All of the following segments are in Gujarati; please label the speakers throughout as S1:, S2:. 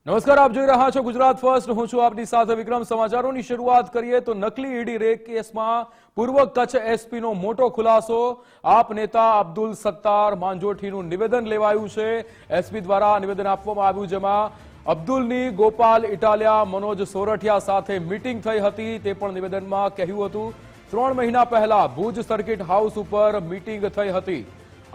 S1: નમસ્કાર, આપ જોઈ રહ્યા છો ગુજરાત ફર્સ્ટ। હું છું આપની સાથે વિક્રમ। સમાચારોની શરૂઆત કરીએ તો નકલી ઈડી રેડ કેસમાં પૂર્વ કચ્છ એસપીનો મોટો ખુલાસો। આપ નેતા અબ્દુલ સત્તાર માંજોઠીનું નિવેદન લેવાયું છે। એસપી દ્વારા નિવેદન આપવામાં આવ્યું, જેમાં અબ્દુલની ગોપાલ ઇટાલિયા, મનોજ સોરઠિયા સાથે મીટિંગ થઈ હતી। તે પણ નિવેદનમાં કહ્યું હતું। 3 મહિના પહેલા ભુજ સર્કિટ હાઉસ ઉપર મીટિંગ થઈ હતી।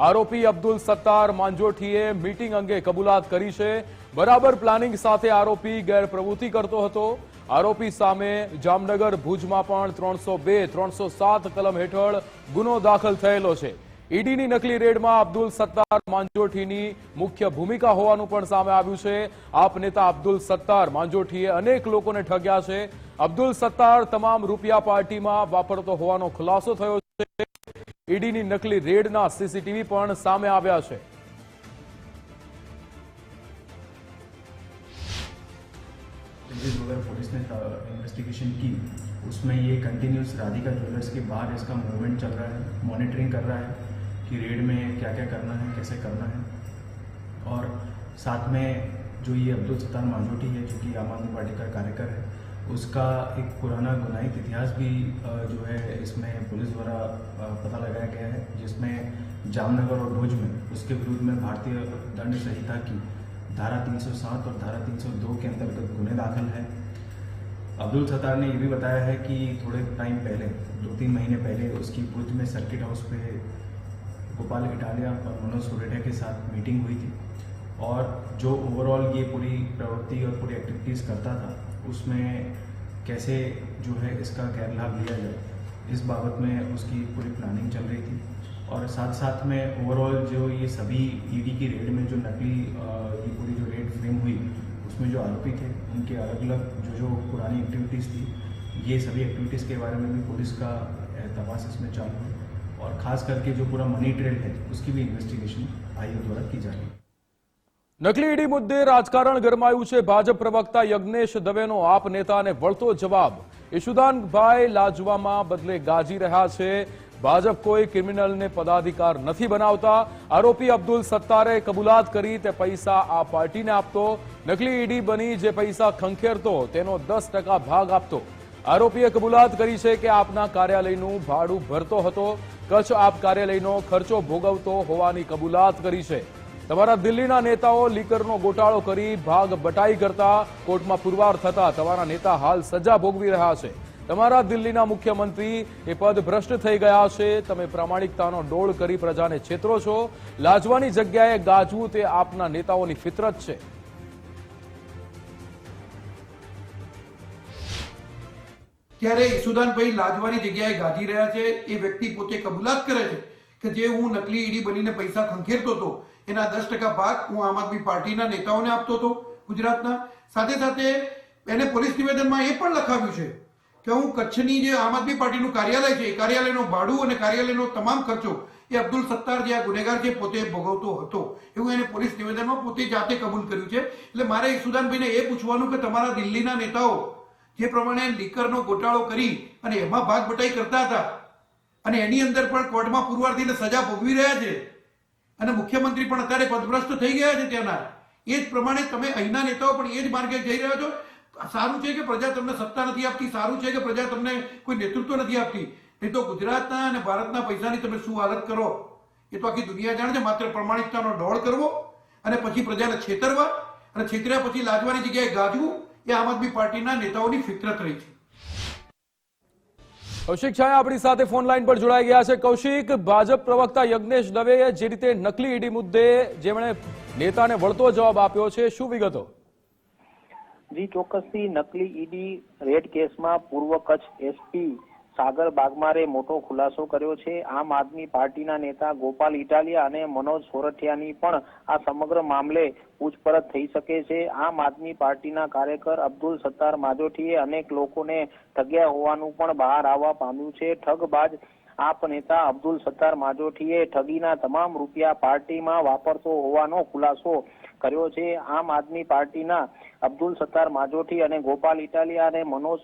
S1: આરોપી અબ્દુલ સત્તાર માંજોઠીએ મીટિંગ અંગે કબૂલાત કરી છે। બરાબર પ્લાનિંગ સાથે આરોપી ગેરપ્રવૃત્તિ કરતો હતો। આરોપી સામે જામનગર, ભુજમાં પણ 302, 307 કલમ હેઠળ ગુનો દાખલ થયેલો છે। ઈડીની નકલી રેડમાં અબ્દુલ સત્તાર માંજોઠીની મુખ્ય ભૂમિકા હોવાનું પણ સામે આવ્યું છે। આપ નેતા અબ્દુલ સત્તાર માંજોઠીએ અનેક લોકોને ઠગ્યા છે। અબ્દુલ સત્તાર તમામ રૂપિયા પાર્ટીમાં વાપરતો હોવાનો ખુલાસો થયો છે। ઈડીની નકલી રેડના સીસીટીવી પણ સામે આવ્યા છે।
S2: वगैरह पुलिस ने इन्वेस्टिगेशन की, उसमें ये कंटिन्यूस राधिका ज्वेलर्स के बाहर इसका मूवमेंट चल रहा है, मॉनिटरिंग कर रहा है कि रेड में क्या क्या करना है, कैसे करना है। और साथ में जो ये अब्दुल सत्तार માંજોઠી है, जो कि आम आदमी पार्टी का कार्यकर है, उसका एक पुराना गुनाहित इतिहास भी जो है इसमें पुलिस द्वारा पता लगाया गया है, जिसमें जामनगर और भुज में उसके विरुद्ध में भारतीय दंड संहिता की धारा 307 और धारा 302 के अंतर्गत गुने दाखिल है। अब्दुल सत्तार ने ये भी बताया है कि थोड़े टाइम पहले, 2-3 महीने पहले, उसकी भुज में सर्किट हाउस पे गोपाल इटालिया और मनोज सोरठिया के साथ मीटिंग हुई थी। और जो ओवरऑल ये पूरी प्रवृत्ति और पूरी एक्टिविटीज़ करता था, उसमें कैसे जो है इसका गैर लाभ लिया जाए, इस बाबत में उसकी पूरी प्लानिंग चल रही थी। और साथ साथ में ओवरऑल जो ये सभी ईडी की रेड में जो नकली ये पूरी जो रेड फ्रेम हुई, उसमें जो आरोपी थे उनके अलग अलग जो पुरानी एक्टिविटीज़ थी, ये सभी एक्टिविटीज़ के बारे में भी पुलिस का तपास इसमें चालू है। और ख़ास करके जो पूरा मनी ट्रेल है, उसकी भी इन्वेस्टिगेशन आयोग द्वारा की जा रही है।
S1: નકલી ઈડી મુદ્દે રાજકારણ ગરમાયું છે। ભાજપ પ્રવક્તા યજ્ઞેશ દવેનો આપ નેતાને વળતો જવાબ। ઈશુદાનભાઈ લાજવામાં બદલે ગાજી રહ્યા છે। ભાજપ કોઈ ક્રિમિનલને પદાધિકાર નથી બનાવતા। આરોપી અબ્દુલ સત્તારે કબૂલાત કરી તે પૈસા આ પાર્ટીને આપતો। નકલી ઈડી બની જે પૈસા ખંખેરતો તેનો 10% ભાગ આપતો। આરોપીએ કબૂલાત કરી છે કે આપના કાર્યાલયનું ભાડું ભરતો હતો। કચ્છ આપ કાર્યાલયનો ખર્ચો ભોગવતો હોવાની કબૂલાત કરી છે। તમારા દિલ્હીના નેતાઓ લીકરનો ગોટાળો કરી ભાગ બટાઈ કરતા, કોર્ટમાં પુરવાર થતા તમારા નેતા હાલ સજા ભોગવી રહ્યા છે। તમારા દિલ્હીના મુખ્યમંત્રી એ પદ ભ્રષ્ટ થઈ ગયા છે। તમે પ્રામાણિકતાનો ડોળ કરી પ્રજાને છેતરો છો। લાજવાની જગ્યાએ ગાજવું તે આપના નેતાઓની ફિતરત છે।
S3: ત્યારે ઈશુદાનભાઈ લાજવાની જગ્યાએ ગાજી રહ્યા છે। એ વ્યક્તિ પોતે કબૂલાત કરે છે કે જે હું નકલી ઈડી બનીને પૈસા ખંખેરતો હતો, એના 10% ભાગ હું આમ આદમી પાર્ટીના નેતાઓને આપતો હતો ગુજરાતના। સાથે સાથે એને પોલીસ નિવેદનમાં એ પણ લખાવ્યું છે કે હું કચ્છની જે આમ આદમી પાર્ટીનું કાર્યાલય છે, એ કાર્યાલયનું ભાડું અને કાર્યાલયનો તમામ ખર્ચો એ અબ્દુલ સત્તાર જે આ ગુનેગાર છે પોતે ભોગવતો હતો, એવું એને પોલીસ નિવેદનમાં પોતે જાતે કબૂલ કર્યું છે। એટલે મારે ઈશુદાનભાઈને એ પૂછવાનું કે તમારા દિલ્હીના નેતાઓ જે પ્રમાણે લીકરનો ગોટાળો કરી અને એમાં ભાગ બટાઈ કરતા હતા અને એની અંદર પણ કોર્ટમાં પુરવાર થઈને સજા ભોગવી રહ્યા છે અને મુખ્યમંત્રી પણ અત્યારે પદભ્રષ્ટ થઈ ગયા છે ત્યાંના, એ જ પ્રમાણે તમે અહીંના નેતાઓ પણ એ જ માર્ગે જઈ રહ્યા છો। સારું છે કે પ્રજા તમને સત્તા નથી આપતી, સારું છે કે પ્રજા તમને કોઈ નેતૃત્વ નથી આપતી, નહીં તો ગુજરાતના અને ભારતના પૈસાની તમે શું હાલત કરો એ તો આખી દુનિયા જાણે છે। માત્ર પ્રમાણિકતાનો ડોળ કરવો અને પછી પ્રજાને છેતરવા અને છેતર્યા પછી લાજવાની જગ્યાએ ગાજવું, એ આમ આદમી પાર્ટીના નેતાઓની ફિતરત રહી છે।
S1: કૌશિક છાયા આપણી સાથે ફોન લાઈન પર જોડાઈ ગયા છે। કૌશિક, ભાજપ પ્રવક્તા યજ્ઞેશ દવેએ જે રીતે નકલી ઈડી મુદ્દે જેમણે નેતાને વળતો જવાબ આપ્યો છે, શું વિગતો?
S4: જી ચોક્કસથી નકલી ઈડી રેડ કેસમાં પૂર્વ કચ્છ એસપી સાગર બાગમારે મોટો ખુલાસો કર્યો છે। આમ આદમી પાર્ટીના નેતા ગોપાલ ઇટાલિયા અને મનોજ સોરઠિયાની પણ આ સમગ્ર મામલે પૂછપરછ થઈ શકે છે। આમ આદમી પાર્ટીના કાર્યકર અબ્દુલ સત્તાર માંજોઠીએ અનેક લોકોને ઠગ્યા હોવાનું પણ બહાર આવવા પામ્યું છે। ઠગબાજ આપ નેતા અબ્દુલ સત્તાર માંજોઠીએ ઠગીના તમામ રૂપિયા પાર્ટીમાં વાપરતો હોવાનો ખુલાસો કર્યો છે। આમ આદમી પાર્ટીના અબ્દુલ સત્તાર માંજોઠી અને ગોપાલ ઇટાલિયા અને મનોજ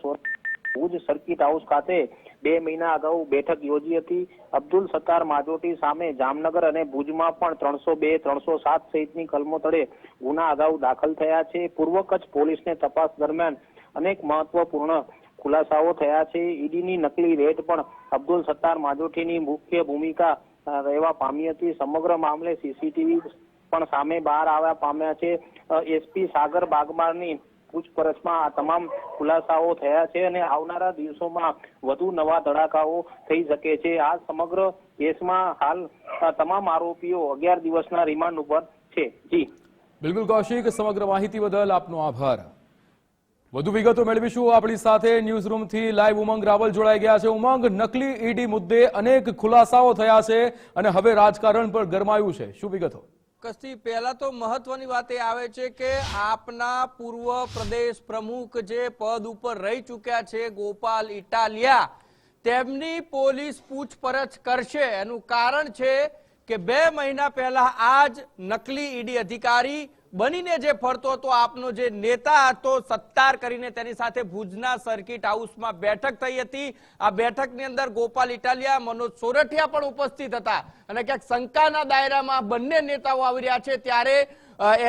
S4: ભુજ સર્કિટ હાઉસ ખાતે 2 મહિના અગાઉ બેઠક યોજી હતી. અબ્દુલ સત્તાર માજોટી સામે જામનગર અને ભુજમાં પણ 302, 307 સહિતની કલમો તળે ગુના અગાઉ દાખલ થયા છે. પૂર્વ કચ્છ પોલીસને તપાસ દરમિયાન અનેક મહત્વપૂર્ણ ખુલાસાઓ થયા છે. ઈડીની નકલી રેડ પણ અબ્દુલ સત્તાર માજોટીની મુખ્ય ભૂમિકા રહેવા પામી હતી. સમગ્ર મામલે સીસીટીવી પણ સામે બહાર આવ્યા પામ્યા છે. એસપી સાગર બાગમારની પૂછપરછમાં આ તમામ ખુલાસાઓ થયા છે અને આવનારા દિવસોમાં વધુ નવા ધડાકાઓ થઈ શકે છે. આ સમગ્ર કેસમાં હાલ તમામ આરોપીઓ 11 દિવસના રિમાન્ડ ઉપર છે. જી
S1: બિલકુલ કૌશિક, સમગ્ર માહિતી બદલ આપનો આભાર. વધુ વિગતો મેળવીશું. આપણી સાથે ન્યૂઝ રૂમથી લાઈવ ઉમંગ રાવલ જોડાઈ ગયા છે. ઉમંગ, નકલી ઈડી મુદ્દે અનેક ખુલાસાઓ થયા છે અને હવે રાજકારણ પર ગરમાયું છે, શું વિગતો?
S5: કસ્તી, પહેલા તો મહત્વની વાત એ આવે છે કે આપના પૂર્વ પ્રદેશ પ્રમુખ જે પદ ઉપર રહી ચૂક્યા છે ગોપાલ ઇટાલિયા, તેમની પોલીસ પૂછપરછ કરશે. એનું કારણ છે કે 2 મહિના પહેલા આ જ નકલી ઈડી અધિકારી બનીને જે ફરતો હતો આપનો જે નેતા હતો સત્તાર કરીને, તેની સાથે ભુજના સર્કિટ હાઉસમાં બેઠક થઈ હતી. આ બેઠકની અંદર ગોપાલ ઇટાલિયા, મનોજ સોરઠિયા પણ ઉપસ્થિત હતા અને ક્યાંક શંકાના દાયરામાં બંને નેતાઓ આવી રહ્યા છે. ત્યારે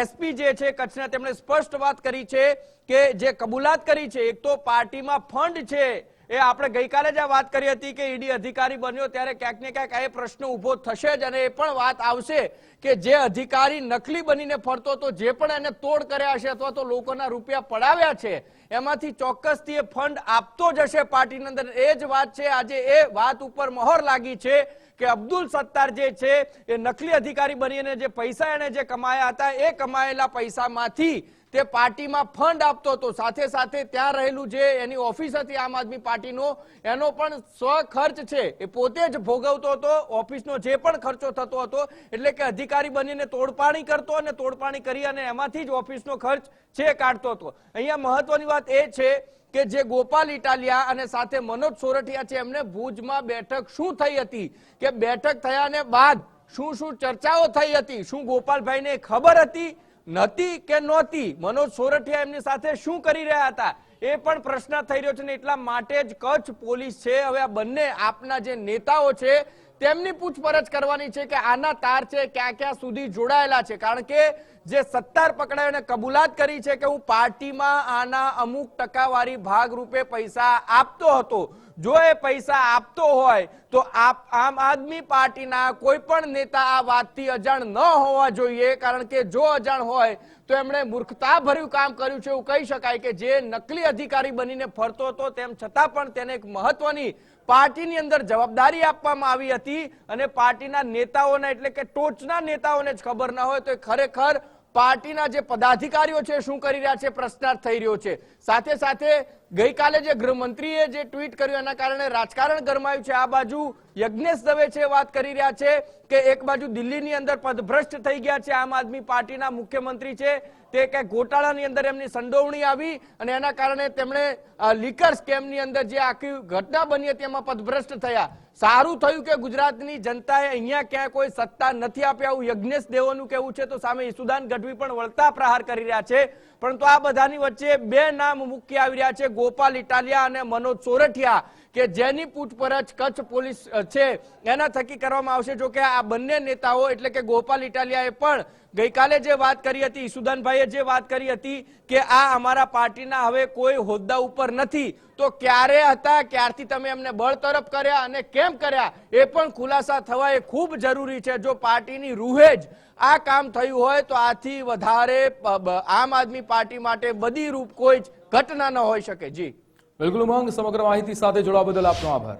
S5: એસપી જે છે કચ્છના, તેમણે સ્પષ્ટ વાત કરી છે કે જે કબૂલાત કરી છે, એક તો પાર્ટીમાં ફંડ છે. એ આપણે ગઈકાલે જ આ વાત કરી હતી કે ઈડી અધિકારી બન્યો ત્યારે ક્યાંક ને ક્યાંક એ પ્રશ્ન ઉભો થશે જ અને એ પણ વાત આવશે કે જે અધિકારી નકલી બનીને ફરતો હતો, જે પણ એને તોડ કર્યા હશે અથવા તો લોકોના રૂપિયા પડાવ્યા છે, એમાંથી ચોક્કસથી એ ફંડ આપતો જ હશે પાર્ટીની અંદર. એ જ વાત છે. આજે એ વાત ઉપર મહોર લાગી છે કે અબ્દુલ સત્તાર જે છે એ નકલી અધિકારી બનીને જે પૈસા એને જે કમાયા હતા, એ કમાયેલા પૈસામાંથી તે પાર્ટીમાં ફંડ આપતો હતો. સાથે સાથે ત્યાં રહેલું જે એની ઓફિસ હતી આમ આદમી પાર્ટીનો, એનો પણ સ્વખર્ચ છે એ પોતે જ ભોગવતો હતો. ઓફિસનો જે પણ ખર્ચો થતો હતો, એટલે કે અધિકારી બનીને તોડપાણી કરતો અને તોડપાણી કરી અને એમાંથી જ ઓફિસનો ખર્ચ છે કાઢતો હતો. અહીંયા મહત્વની વાત એ છે કે જે ગોપાલ ઇટાલિયા અને સાથે મનોજ સોરઠિયા છે, એમને ભુજમાં બેઠક શું થઈ હતી, કે બેઠક થયાને બાદ શું શું ચર્ચાઓ થઈ હતી, શું ગોપાલભાઈને ખબર હતી, નથી કે નહોતી, મનોજ સોરઠિયા એમની સાથે શું કરી રહ્યા હતા, એ પણ પ્રશ્ન થઈ રહ્યો છે ને એટલા માટે જ કચ્છ પોલીસ છે હવે આ બંને આપના જે નેતાઓ છે તેમની પૂછપરછ કરવાની છે કે આના તાર છે ક્યાં ક્યાં સુધી જોડાયેલા છે. કારણ કે જે સત્તાર પકડાયો અને કબૂલાત કરી છે કે હું પાર્ટીમાં આના અમુક ટકાવારી ભાગરૂપે પૈસા આપતો હતો. જો એ પૈસા આપતો હોય તો આમ આદમી પાર્ટીના કોઈ પણ નેતા આ વાતથી અજાણ ન હોવા જોઈએ. કારણ કે જો અજાણ હોય તો એમણે મૂર્ખતાભર્યું કામ કર્યું છે એવું કહી શકાય કે જે નકલી અધિકારી બનીને ફરતો હતો તેમ છતાં પણ તેને એક મહત્વની પાર્ટીની અંદર જવાબદારી આપવામાં આવી હતી અને પાર્ટીના નેતાઓને એટલે કે ટોચના નેતાઓને જ ખબર ના હોય તો ખરેખર પાર્ટીના જે પદાધિકારીઓ છે શું કરી રહ્યા છે પ્રશ્નાર્થ થઈ રહ્યો છે. સાથે સાથે ગઈકાલે જે ગૃહમંત્રીએ જે ટ્વીટ કર્યું એના કારણે રાજકારણ ગરમાયું છે. આ બાજુ યજ્ઞેશ દવે છે વાત કરી રહ્યા છે કે એક બાજુ દિલ્હીની અંદર પદભ્રષ્ટ થઈ ગયા છે આમ આદમી પાર્ટીના મુખ્યમંત્રી છે, તે કઈ ગોટાળાની અંદર એમની સંડોવણી આવી અને એના કારણે તેમણે લીકર સ્કેમની અંદર જે આખી ઘટના બની હતી એમાં પદભ્રષ્ટ થયા. સારું થયું કે ગુજરાતની જનતાએ અહીંયા ક્યાંય કોઈ સત્તા નથી આપી, આવું યજ્ઞેશ દેવોનું કહેવું છે. તો સામે ઈસુદાન ગઢવી પણ વળતા પ્રહાર કરી રહ્યા છે. પરંતુ આ બધાની વચ્ચે 2 નામ મુખ્ય આવી રહ્યા છે, ગોપાલ ઇટાલિયા અને મનોજ સોરઠિયા, કે જેની પૂછપરછ કચ્છ પોલીસ છે એના થકી કરવામાં આવશે. જો કે આ બંને નેતાઓ એટલે કે ગોપાલ ઇટાલિયાએ પણ ગઈકાલે જે વાત કરી હતી, ઈસુદાનભાઈએ જે વાત કરી હતી કે આ અમારા પાર્ટીના હવે કોઈ હોદ્દા ઉપર નથી, તો ક્યારે હતા, ક્યારથી તમે એમને બળતરફ કર્યા અને કેમ કર્યા એ પણ ખુલાસા થવા એ ખૂબ જરૂરી છે. જો પાર્ટીની રૂહે જ આ કામ થયું હોય તો આથી વધારે આમ આદમી પાર્ટી માટે બદી રૂપ કોઈ જ ઘટના ન હોઈ શકે. જી
S1: બિલકુલ ઉમંગ, સમગ્ર માહિતી સાથે જોડાવા બદલ આપનો આભાર.